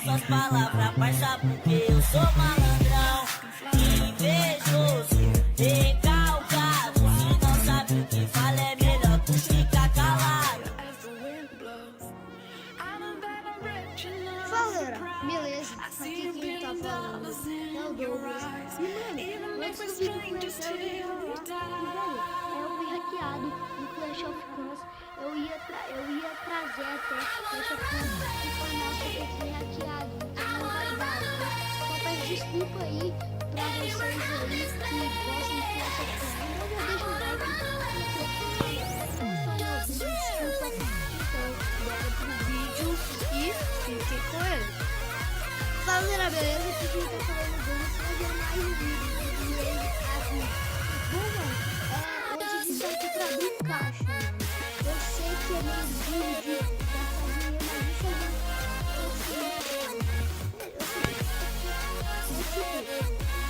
suas palavras, parça, porque eu sou malandrão. Invejoso, recalcado. Se não sabe o que fala, é melhor tu ficar calado. Fala, galera, beleza? Aqui quem tá falando é o Douglas. E mano, antes do vídeo começar, eu ia fui hackeado no Clash of Clans. Eu ia trazer até Clash of Clans informar sobre eu fui hackeado. Então não vai dar. Então peço desculpa aí pra vocês aí que gostam de Clash of Clans. Então já deixa o like. Então bora pro vídeo e fiquem com ele. Fala, galera, beleza? Aqui quem tá falando vamos fazer mais um vídeo e ele aqui. Bom, mano, hoje a gente tá aqui pra abrir caixa, mano. Eu sei que é meio duro de gastar dinheiro, mas isso eu sei.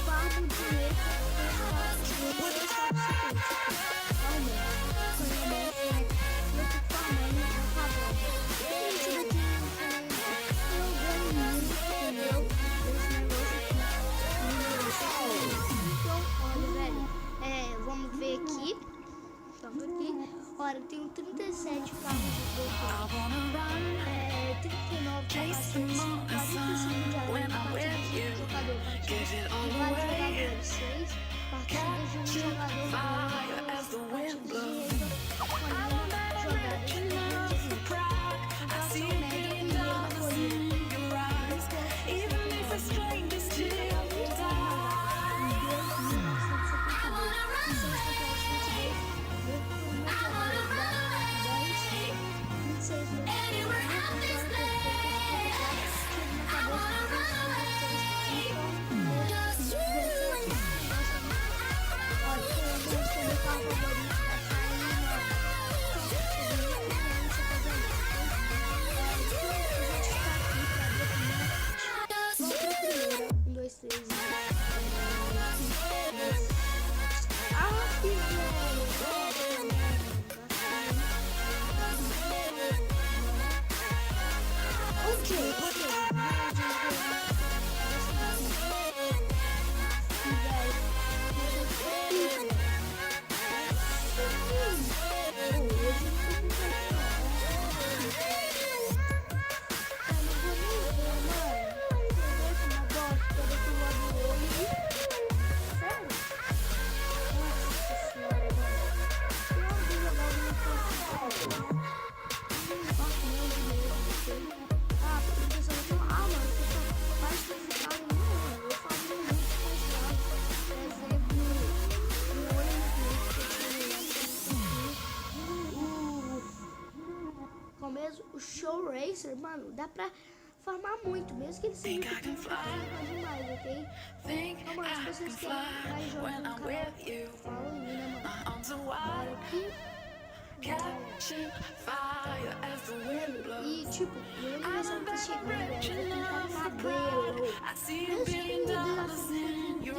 Farmo dinheiro pra vou deixar o seguinte. Olha, eu tô farmando a favor. Esse daqui eu ganho muito, entendeu? Esse negócio aqui. Então, olha, velho, vamos ver aqui. Vamos aqui. Olha, eu tenho 37 carros de doutor. 39 capacetes, 45 de arma, partidas de um jogador, partidas de vários jogadores, 6 partidas de um jogador, partidas de renda, jogadas de renda, pontuação média, primeiro favorito, o Show Racer, mano, dá pra farmar muito, mesmo que ele seja pequeno, demais, ok? Então, mano, se vocês querem mais jogos no canal, fala aí, né, mano? Bora aqui. E, tipo, meu aniversário tá chegando, velho, eu vou pintar cabelo. Mesmo que o desafio de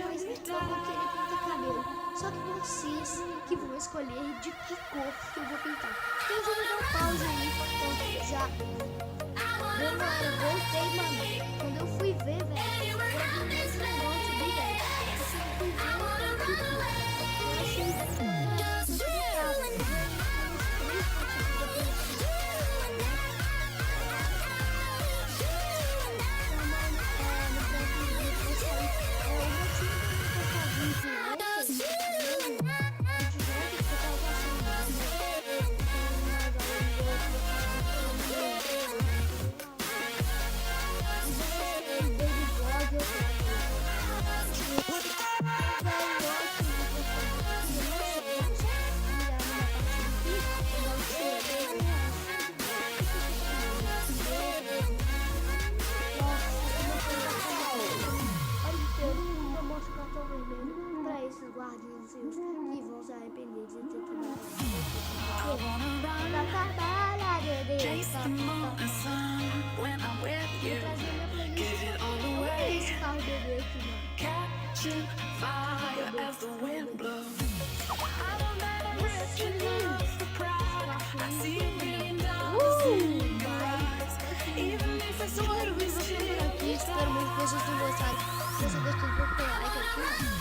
mas eu vou querer pintar cabelo. Só que vocês que vão escolher de que cor que eu vou pintar. Então já vou dar um pause aí, então já. Bom, galera, voltei, mano. Quando eu fui ver, velho, eu vi esse negócio bem velho. Eu fui ver, eu achei você gostou do like aqui, ó.